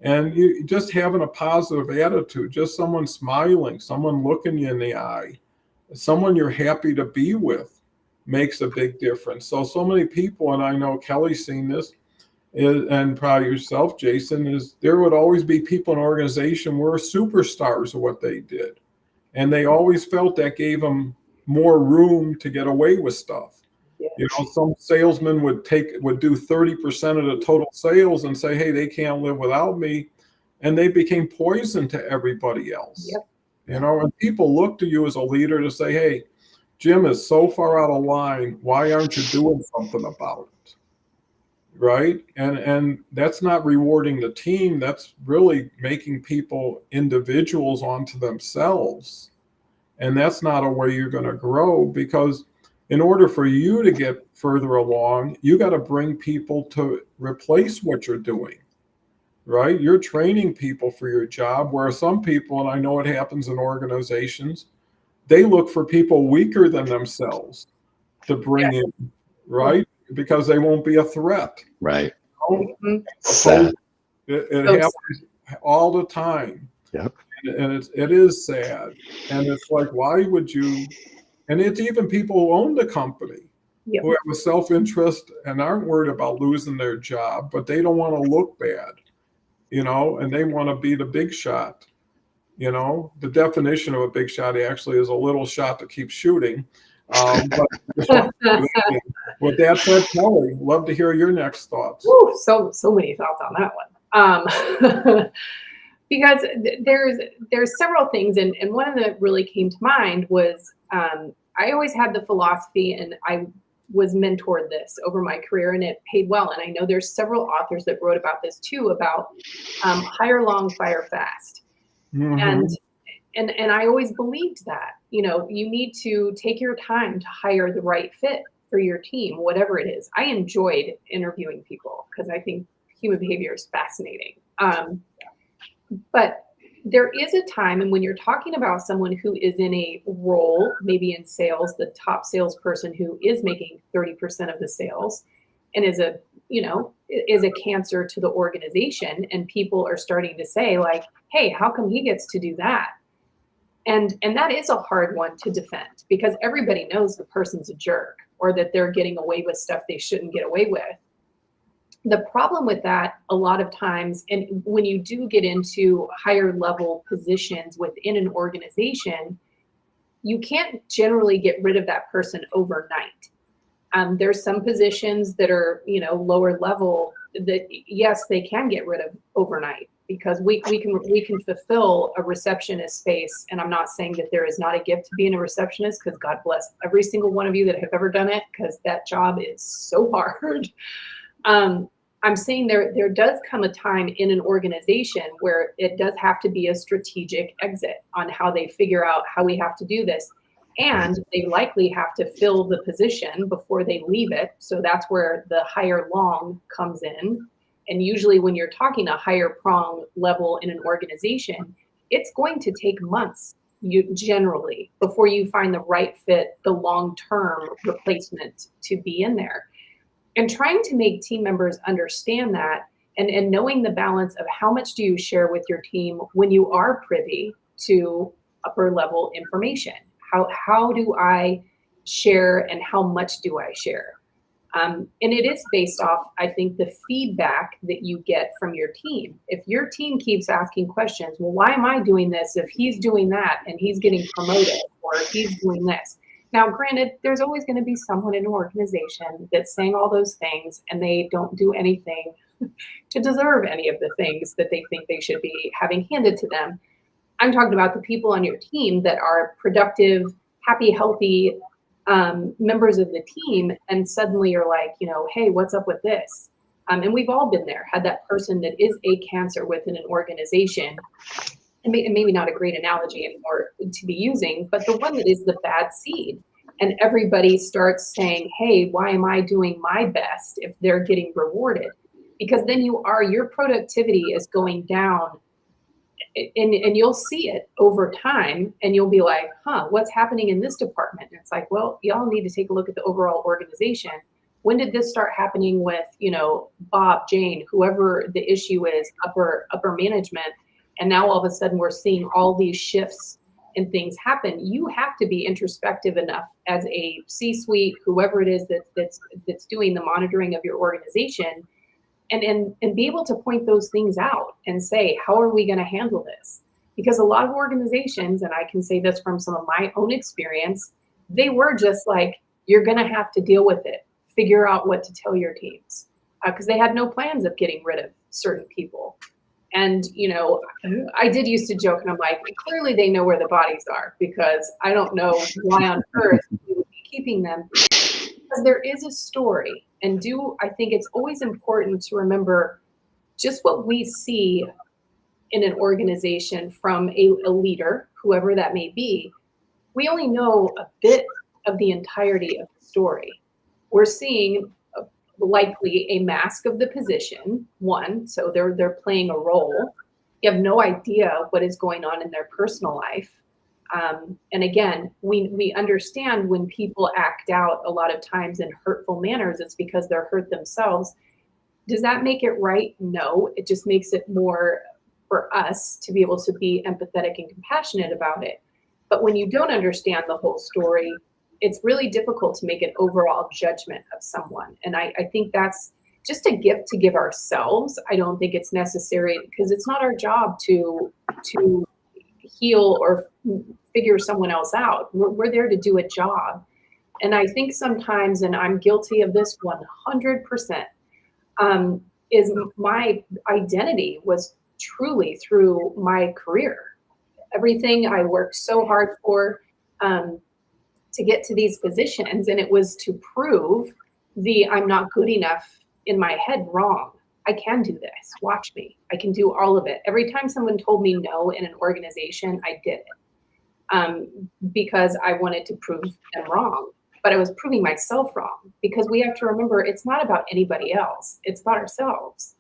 [SPEAKER 1] And you just having a positive attitude, just someone smiling, someone looking you in the eye, someone you're happy to be with makes a big difference. So many people, and I know Kelly's seen this, and probably yourself, Jason, is there would always be people in an organization who were superstars of what they did. And they always felt that gave them more room to get away with stuff. Some salesmen would do 30% of the total sales and say, hey, they can't live without me. And they became poison to everybody else. And people look to you as a leader to say, hey, Jim is so far out of line. Why aren't you doing something about it? Right. And that's not rewarding the team. That's really making people individuals onto themselves. And that's not a way you're going to grow, because in order for you to get further along, you got to bring people to replace what you're doing. Right. You're training people for your job, where some people, and I know it happens in organizations, they look for people weaker than themselves to bring in. Right. Because they won't be a threat.
[SPEAKER 3] Right.
[SPEAKER 1] Sad. It happens all the time.
[SPEAKER 3] Yep.
[SPEAKER 1] And it is sad. And it's like, why would you? And it's even people who own the company who have a self-interest and aren't worried about losing their job, but they don't want to look bad, and they want to be the big shot. The definition of a big shot actually is a little shot that keeps shooting. But with that said, Kelly, love to hear your next thoughts.
[SPEAKER 2] Ooh, so many thoughts on that one. Because there's several things, and one of that really came to mind was I always had the philosophy, and I was mentored this over my career, and it paid well. And I know there's several authors that wrote about this too, about hire long, fire fast.
[SPEAKER 1] Mhm.
[SPEAKER 2] And I always believed that, you know, you need to take your time to hire the right fit for your team, whatever it is. I enjoyed interviewing people because I think human behavior is fascinating. But there is a time, and when you're talking about someone who is in a role, maybe in sales, the top salesperson who is making 30% of the sales and is a, you know, is a cancer to the organization, and people are starting to say like, hey, how come he gets to do that? And that is a hard one to defend because everybody knows the person's a jerk or that they're getting away with stuff they shouldn't get away with. The problem with that a lot of times, and when you do get into higher level positions within an organization, you can't generally get rid of that person overnight. There's some positions that are, you know, lower level that yes, they can get rid of overnight because we can fulfill a receptionist space. And I'm not saying that there is not a gift to being a receptionist, because God bless every single one of you that have ever done it, because that job is so hard. I'm saying there does come a time in an organization where it does have to be a strategic exit on how they figure out how we have to do this. And they likely have to fill the position before they leave it. So that's where the higher long comes in. And usually when you're talking a higher prong level in an organization, it's going to take months generally before you find the right fit, the long-term replacement to be in there. And trying to make team members understand that, and knowing the balance of how much do you share with your team when you are privy to upper level information. How do I share and how much do I share? And it is based off, I think, the feedback that you get from your team. If your team keeps asking questions, well, why am I doing this if he's doing that and he's getting promoted or he's doing this? Now, granted, there's always going to be someone in an organization that's saying all those things and they don't do anything to deserve any of the things that they think they should be having handed to them. I'm talking about the people on your team that are productive, happy, healthy members of the team, and suddenly you're like, you know, hey, what's up with this? And we've all been there, had that person that is a cancer within an organization. And maybe not a great analogy anymore to be using, but the one that is the bad seed. And everybody starts saying, hey, why am I doing my best if they're getting rewarded? Because then your productivity is going down, and you'll see it over time, and you'll be like, what's happening in this department? And it's like, well, y'all need to take a look at the overall organization. When did this start happening with, you know, Bob, Jane, whoever the issue is, upper management? And now all of a sudden we're seeing all these shifts and things happen. You have to be introspective enough as a C-suite, whoever it is that's doing the monitoring of your organization, and be able to point those things out and say, how are we going to handle this? Because a lot of organizations, and I can say this from some of my own experience, they were just like, you're going to have to deal with it. Figure out what to tell your teams, because they had no plans of getting rid of certain people. And, you know, I did used to joke, and I'm like, clearly they know where the bodies are, because I don't know why on earth we would be keeping them. Because there is a story. And I think it's always important to remember just what we see in an organization from a leader, whoever that may be. We only know a bit of the entirety of the story. We're seeing likely a mask of the position, one, so they're playing a role. You have no idea what is going on in their personal life. And again, we understand when people act out a lot of times in hurtful manners, it's because they're hurt themselves. Does that make it right? No, it just makes it more for us to be able to be empathetic and compassionate about it. But when you don't understand the whole story, it's really difficult to make an overall judgment of someone. And I think that's just a gift to give ourselves. I don't think it's necessary, because it's not our job to heal or figure someone else out. We're there to do a job. And I think sometimes, and I'm guilty of this 100%, is my identity was truly through my career. Everything I worked so hard for, to get to these positions. And it was to prove the I'm not good enough in my head wrong. I can do this. Watch me. I can do all of it. Every time someone told me no in an organization, I did it because I wanted to prove them wrong. But I was proving myself wrong, because we have to remember it's not about anybody else. It's about ourselves.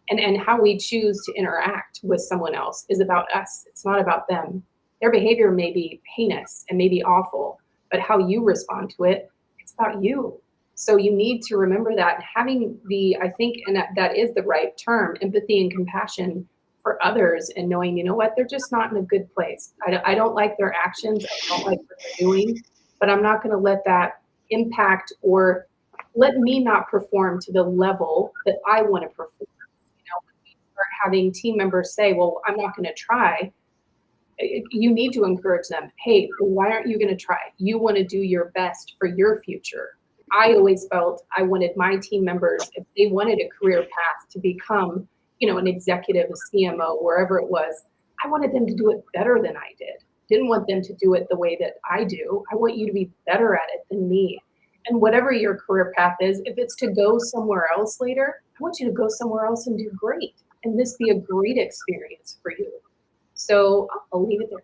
[SPEAKER 2] And how we choose to interact with someone else is about us. It's not about them. Their behavior may be heinous and may be awful, but how you respond to it, it's about you. So you need to remember that, having I think, and that is the right term, empathy and compassion for others, and knowing, you know what, they're just not in a good place. I don't like their actions. I don't like what they're doing, but I'm not going to let that impact or let me not perform to the level that I want to perform. When we start having team members say, well, I'm not going to try, you need to encourage them. Hey, why aren't you going to try? You want to do your best for your future. I always felt I wanted my team members, if they wanted a career path to become, an executive, a CMO, wherever it was, I wanted them to do it better than I did. Didn't want them to do it the way that I do. I want you to be better at it than me. And whatever your career path is, if it's to go somewhere else later, I want you to go somewhere else and do great. And this be a great experience for you. So I'll leave it there.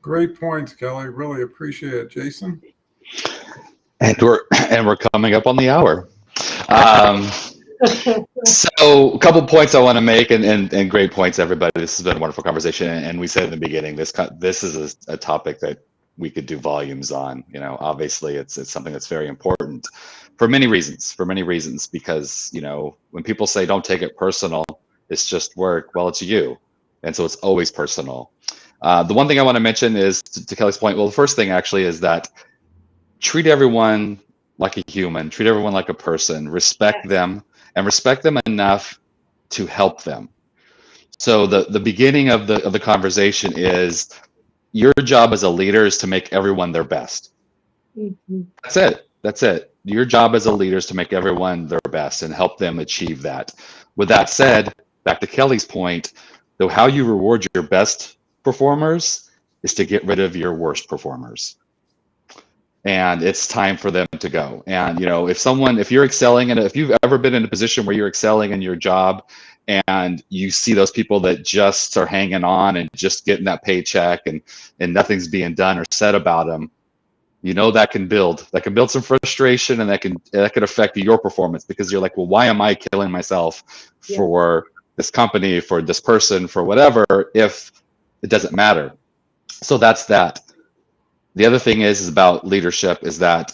[SPEAKER 1] Great points, Kelly. Really appreciate it. Jason?
[SPEAKER 3] And we're coming up on the hour. So a couple points I want to make, and great points, everybody. This has been a wonderful conversation. And we said in the beginning, this is a topic that we could do volumes on. Obviously it's something that's very important for many reasons, because, when people say don't take it personal, it's just work. Well, it's you. And so it's always personal. The one thing I want to mention is to Kelly's point. Well, the first thing actually is that treat everyone like a human, treat everyone like a person, respect them, and respect them enough to help them. So the beginning of the conversation is your job as a leader is to make everyone their best. Mm-hmm. That's it. Your job as a leader is to make everyone their best and help them achieve that. With that said, back to Kelly's point, though, how you reward your best performers is to get rid of your worst performers. And it's time for them to go. And, if you're excelling, and if you've ever been in a position where you're excelling in your job and you see those people that just are hanging on and just getting that paycheck and nothing's being done or said about them, that can build some frustration, and that can affect your performance, because you're like, well, why am I killing myself for this company, for this person, for whatever, if it doesn't matter? So that's that. The other thing is about leadership is that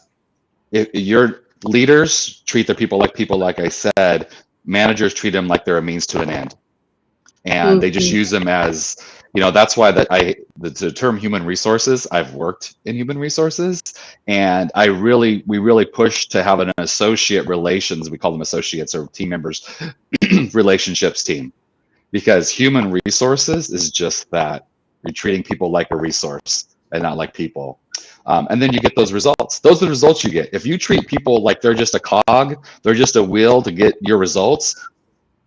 [SPEAKER 3] if your leaders treat their people, like I said, managers treat them like they're a means to an end. And they just use them as, that's why the term human resources, I've worked in human resources, and we really push to have an associate relations, we call them associates or team members, relationships team, because human resources is just that. You're treating people like a resource and not like people. And then you get those results. Those are the results you get. If you treat people like they're just a cog, they're just a wheel to get your results,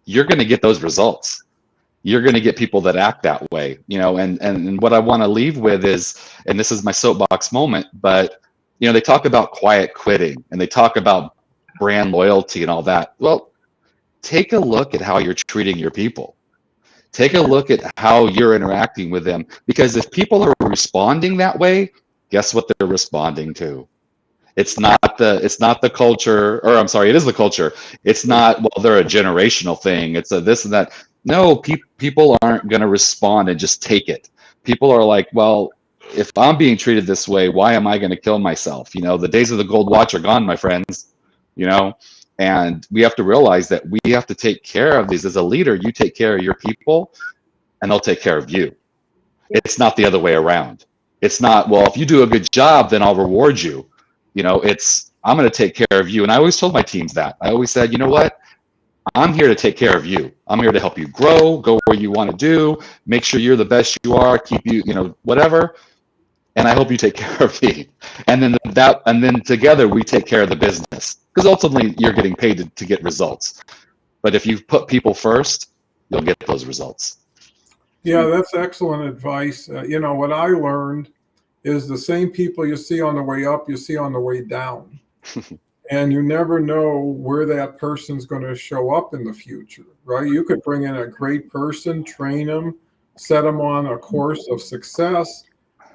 [SPEAKER 3] you're going to get those results. You're going to get people that act that way, and what I want to leave with is, and this is my soapbox moment, but, they talk about quiet quitting and they talk about brand loyalty and all that. Well, take a look at how you're treating your people. Take a look at how you're interacting with them, because if people are responding that way, guess what they're responding to? It's not the culture, or I'm sorry, it is the culture. It's not, well, they're a generational thing. It's a this and that. No, people aren't going to respond and just take it. People are like, well, if I'm being treated this way, why am I going to kill myself? The days of the gold watch are gone, my friends, and we have to realize that we have to take care of these. As a leader, you take care of your people and they'll take care of you. It's not the other way around. It's not, well, if you do a good job, then I'll reward you. It's, I'm going to take care of you. And I always told my teams that. I always said, you know what? I'm here to take care of you. I'm here to help you grow, go where you want to do, make sure you're the best you are, keep you, whatever. And I hope you take care of me. And then together we take care of the business, because ultimately you're getting paid to get results. But if you put people first, you'll get those results.
[SPEAKER 1] Yeah, that's excellent advice. What I learned is the same people you see on the way up, you see on the way down. And you never know where that person's going to show up in the future, right? You could bring in a great person, train them, set them on a course of success,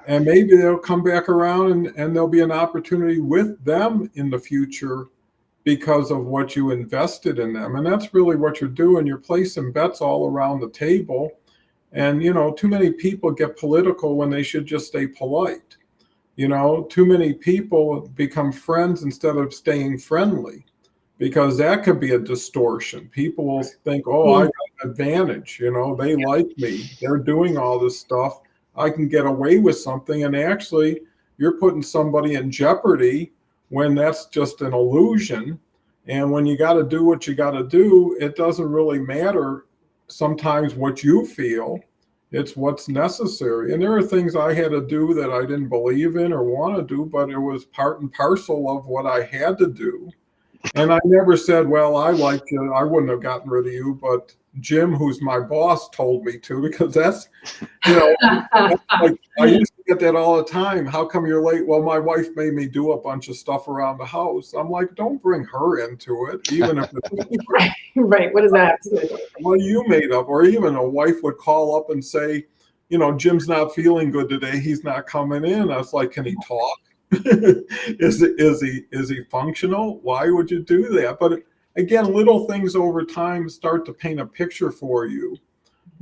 [SPEAKER 1] and maybe they'll come back around and there'll be an opportunity with them in the future because of what you invested in them. And that's really what you're doing. You're placing bets all around the table. And, too many people get political when they should just stay polite. Too many people become friends instead of staying friendly, because that could be a distortion. People will think, oh, I got an advantage. They like me. They're doing all this stuff. I can get away with something. And actually, you're putting somebody in jeopardy when that's just an illusion. And when you got to do what you got to do, it doesn't really matter sometimes what you feel. It's what's necessary. And there are things I had to do that I didn't believe in or want to do, but it was part and parcel of what I had to do. And I never said, well, I like you, I wouldn't have gotten rid of you, but Jim, who's my boss, told me to, because that's, like, I used to get that all the time. How come you're late? Well, my wife made me do a bunch of stuff around the house. I'm like, don't bring her into it, even if it's
[SPEAKER 2] right. What does that have to do with it?
[SPEAKER 1] well, you made up. Or even a wife would call up and say, Jim's not feeling good today. He's not coming in. I was like, can he talk? Is he functional? Why would you do that? But again, little things over time start to paint a picture for you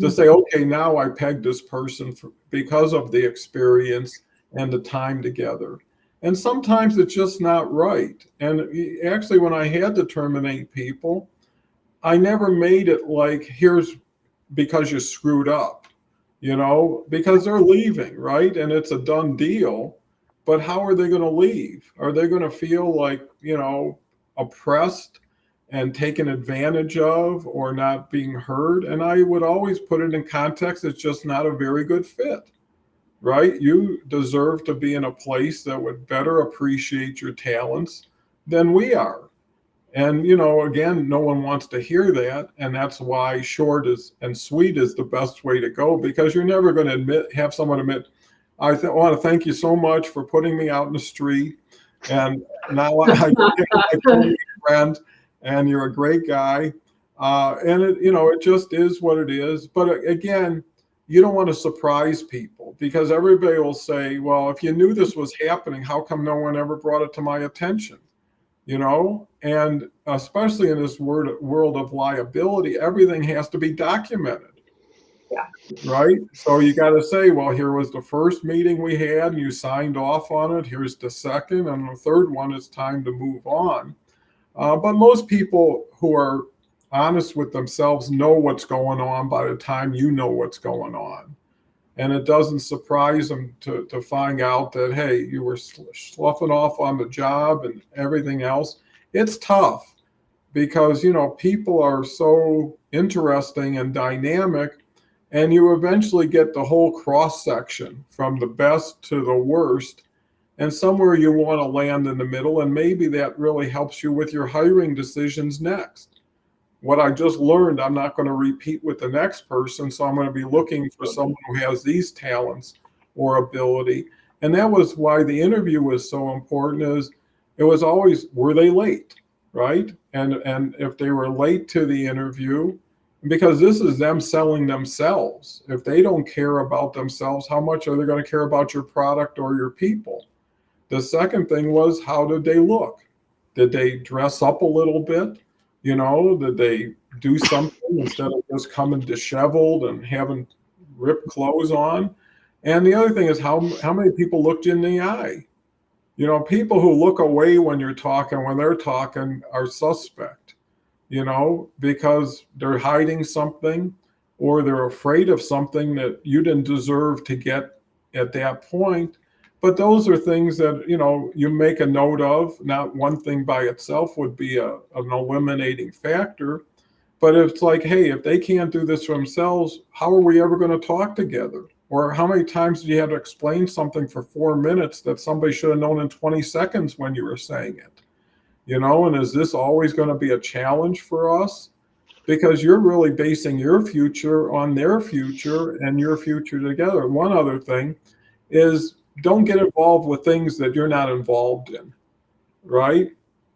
[SPEAKER 1] to say, okay, now I pegged this person because of the experience and the time together. And sometimes it's just not right. And actually, when I had to terminate people, I never made it like, here's because you screwed up, because they're leaving, right? And it's a done deal. But how are they going to leave? Are they going to feel like, oppressed and taken advantage of or not being heard? And I would always put it in context. It's just not a very good fit, right? You deserve to be in a place that would better appreciate your talents than we are. And, again, no one wants to hear that. And that's why short and sweet is the best way to go, because you're never going to have someone admit, I want to thank you so much for putting me out in the street. And now I'm a friend, and you're a great guy. And it just is what it is. But again, you don't want to surprise people, because everybody will say, well, if you knew this was happening, how come no one ever brought it to my attention? And especially in this world of liability, everything has to be documented.
[SPEAKER 2] Yeah.
[SPEAKER 1] Right. So you got to say, well, here was the first meeting we had and you signed off on it. Here's the second, and the third one, it's time to move on. But most people who are honest with themselves know what's going on by the time you know what's going on. And it doesn't surprise them to find out that, hey, you were sloughing off on the job and everything else. It's tough because, people are so interesting and dynamic. And you eventually get the whole cross section from the best to the worst. And somewhere you want to land in the middle. And maybe that really helps you with your hiring decisions next. What I just learned, I'm not going to repeat with the next person. So I'm going to be looking for someone who has these talents or ability. And that was why the interview was so important, is it was always, were they late? Right. And if they were late to the interview, because this is them selling themselves. If they don't care about themselves, how much are they going to care about your product or your people? The second thing was, how did they look? Did they dress up a little bit? Did they do something instead of just coming disheveled and having ripped clothes on? And the other thing is, how many people looked you in the eye? People who look away when you're talking, when they're talking, are suspect. Because they're hiding something or they're afraid of something that you didn't deserve to get at that point. But those are things that, you make a note of. Not one thing by itself would be an eliminating factor. But it's like, hey, if they can't do this for themselves, how are we ever going to talk together? Or how many times do you have to explain something for 4 minutes that somebody should have known in 20 seconds when you were saying it? And is this always going to be a challenge for us? Because you're really basing your future on their future and your future together. One other thing is, don't get involved with things that you're not involved in, right?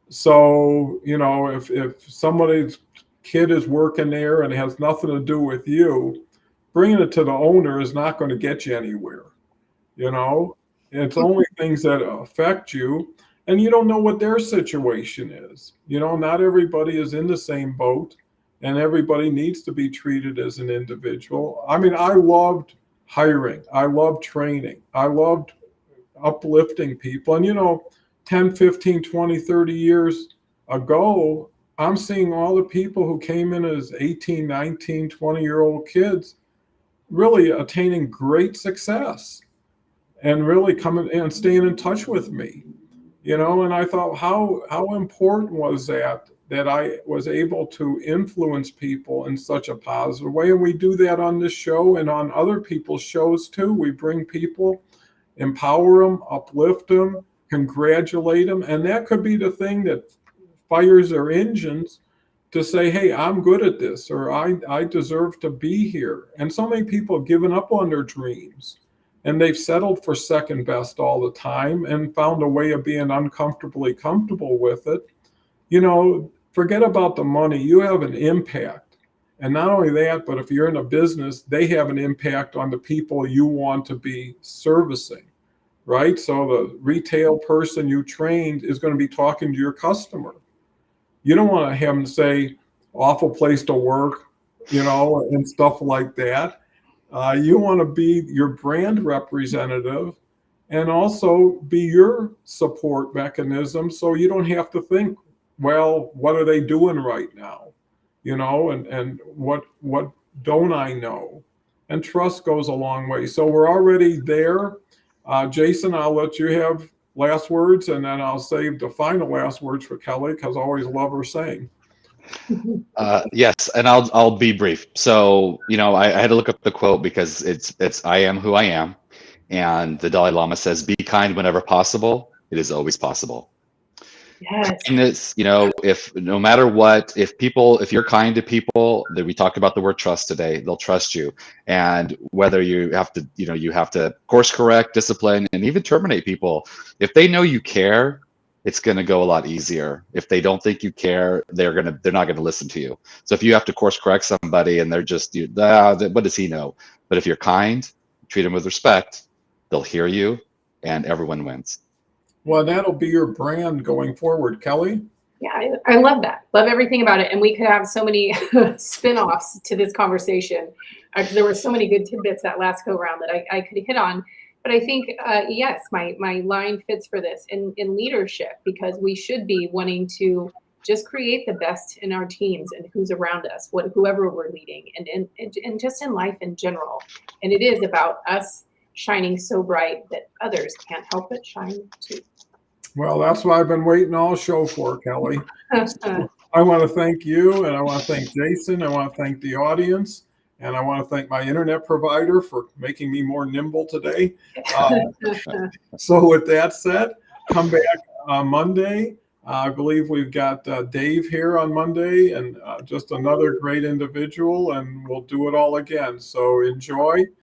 [SPEAKER 1] So, if somebody's kid is working there and has nothing to do with you, bringing it to the owner is not going to get you anywhere. you know it's only things that affect you, and you don't know what their situation is. Not everybody is in the same boat, and everybody needs to be treated as an individual. I mean, I loved hiring, I loved training, I loved uplifting people. And 10, 15, 20, 30 years ago, I'm seeing all the people who came in as 18, 19, 20-year-old kids really attaining great success and really coming and staying in touch with me. And I thought, how important was that I was able to influence people in such a positive way. And we do that on this show and on other people's shows too. We bring people, empower them, uplift them, congratulate them. And that could be the thing that fires their engines to say, hey, I'm good at this, or I deserve to be here. And so many people have given up on their dreams, and they've settled for second best all the time and found a way of being uncomfortably comfortable with it. Forget about the money. You have an impact. And not only that, but if you're in a business, they have an impact on the people you want to be servicing, right? So the retail person you trained is going to be talking to your customer. You don't want to have them say, awful place to work, and stuff like that. You want to be your brand representative and also be your support mechanism, so you don't have to think, well, what are they doing right now? And what don't I know? And trust goes a long way. So we're already there. Jason, I'll let you have last words, and then I'll save the final last words for Kelle, because I always love her saying.
[SPEAKER 3] Yes, and I'll be brief. So, I had to look up the quote because it's I am who I am, and the Dalai Lama says, "Be kind whenever possible. It is always possible."
[SPEAKER 2] Yes.
[SPEAKER 3] Kindness, if no matter what, if you're kind to people, that we talked about the word trust today, they'll trust you. And whether you have to course correct, discipline, and even terminate people, if they know you care, it's going to go a lot easier. If they don't think you care, they're not going to listen to you. So if you have to course correct somebody and they're just, what does he know? But if you're kind, treat them with respect, they'll hear you, and everyone wins.
[SPEAKER 1] Well, that'll be your brand going forward, Kelle.
[SPEAKER 2] Yeah, I love that. Love everything about it. And we could have so many spin-offs to this conversation. There were so many good tidbits that last go round that I could hit on. But I think, yes, my line fits for this in leadership, because we should be wanting to just create the best in our teams and who's around us, whoever we're leading, and just in life in general. And it is about us shining so bright that others can't help but shine too.
[SPEAKER 1] Well, that's what I've been waiting all show for, Kelle. So I want to thank you, and I want to thank Jason. I want to thank the audience, and I want to thank my internet provider for making me more nimble today. So with that said, come back on Monday. I believe we've got Dave here on Monday, and just another great individual, and we'll do it all again. So enjoy.